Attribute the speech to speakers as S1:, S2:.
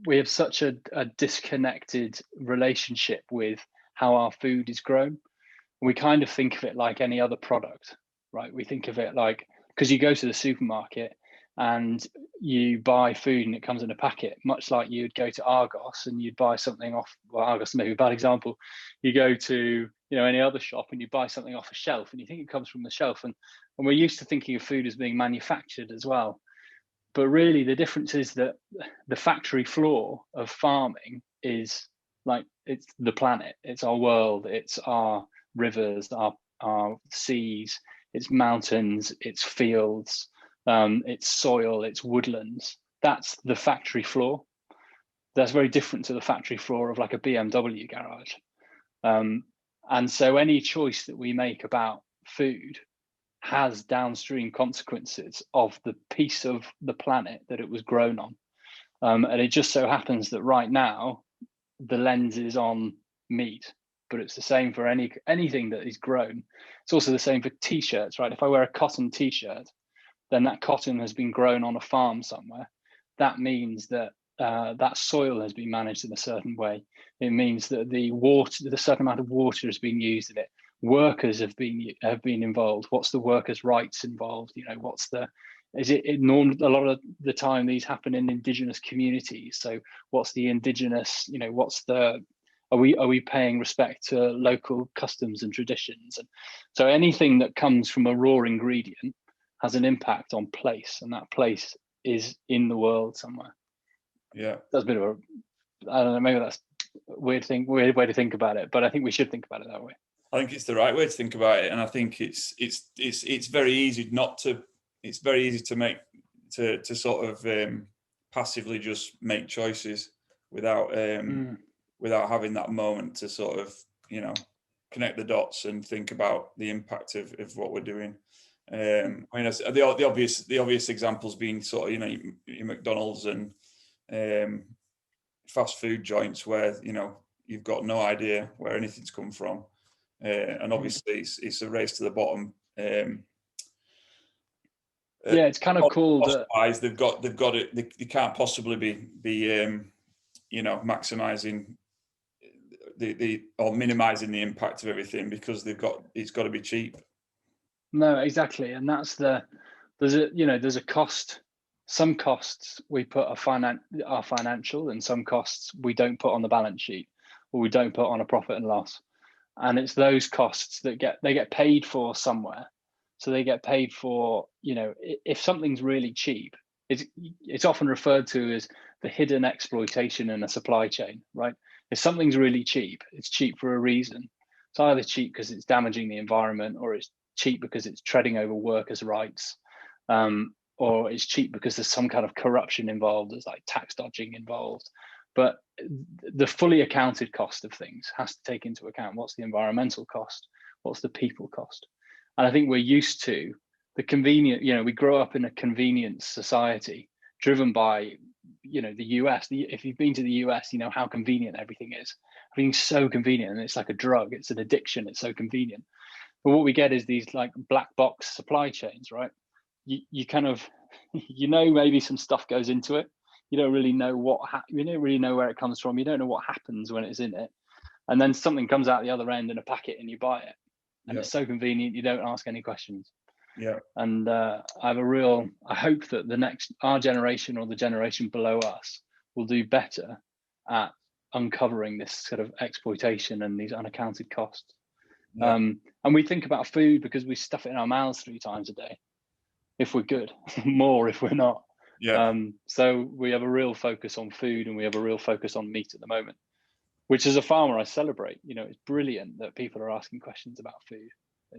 S1: we have such a disconnected relationship with how our food is grown. We kind of think of it like any other product, right? We think of it like, because you go to the supermarket and you buy food and it comes in a packet, much like you'd go to Argos and you'd buy something off, well, Argos may be a bad example. You go to, any other shop and you buy something off a shelf and you think it comes from the shelf. And we're used to thinking of food as being manufactured as well. But really the difference is that the factory floor of farming is like, it's the planet, it's our world, it's our rivers, our seas, it's mountains, it's fields, it's soil, it's woodlands. That's the factory floor. That's very different to the factory floor of like a BMW garage. And so any choice that we make about food has downstream consequences of the piece of the planet that it was grown on. And it just so happens that right now the lens is on meat, but it's the same for anything that is grown. It's also the same for t-shirts, right? If I wear a cotton t-shirt, then that cotton has been grown on a farm somewhere. That means that that soil has been managed in a certain way. It means that the certain amount of water has been used in it. Workers have been involved. What's the workers' rights involved? A lot of the time these happen in indigenous communities. So what's the indigenous, are we paying respect to local customs and traditions? And so anything that comes from a raw ingredient has an impact on place, and that place is in the world somewhere.
S2: Yeah,
S1: that's a bit of a, I don't know, maybe that's a weird way to think about it, but I think we should think about it that way.
S2: I think it's the right way to think about it, and I think it's very easy it's very easy to sort of passively just make choices without having that moment to sort of connect the dots and think about the impact of what we're doing. I mean, the obvious examples being sort of your McDonald's and fast food joints where you've got no idea where anything's come from, and obviously it's a race to the bottom.
S1: Yeah, it's kind of cool that
S2: they've got it. They can't possibly be maximizing or minimizing the impact of everything because it's got to be cheap.
S1: No, exactly, and that's there's a cost. Some costs we put are financial, and some costs we don't put on the balance sheet, or we don't put on a profit and loss. And it's those costs that get paid for somewhere. So they get paid for, if something's really cheap, it's often referred to as the hidden exploitation in a supply chain, right? If something's really cheap, it's cheap for a reason. It's either cheap because it's damaging the environment, or it's cheap because it's treading over workers' rights, or it's cheap because there's some kind of corruption involved, there's like tax dodging involved. But the fully accounted cost of things has to take into account what's the environmental cost, what's the people cost. And I think we're used to the convenient, we grow up in a convenience society driven by, the US. If you've been to the US, you know how convenient everything is. Everything's so convenient, and it's like a drug. It's an addiction. It's so convenient. But what we get is these like black box supply chains, right? You kind of, maybe some stuff goes into it. You don't really know you don't really know where it comes from. You don't know what happens when it's in it. And then something comes out the other end in a packet and you buy it. And it's so convenient, you don't ask any questions.
S2: Yeah.
S1: And I hope that our generation or the generation below us will do better at uncovering this sort of exploitation and these unaccounted costs. Yeah. And we think about food because we stuff it in our mouths 3 times a day, if we're good, more if we're not.
S2: Yeah.
S1: So we have a real focus on food, and we have a real focus on meat at the moment, which as a farmer I celebrate. It's brilliant that people are asking questions about food.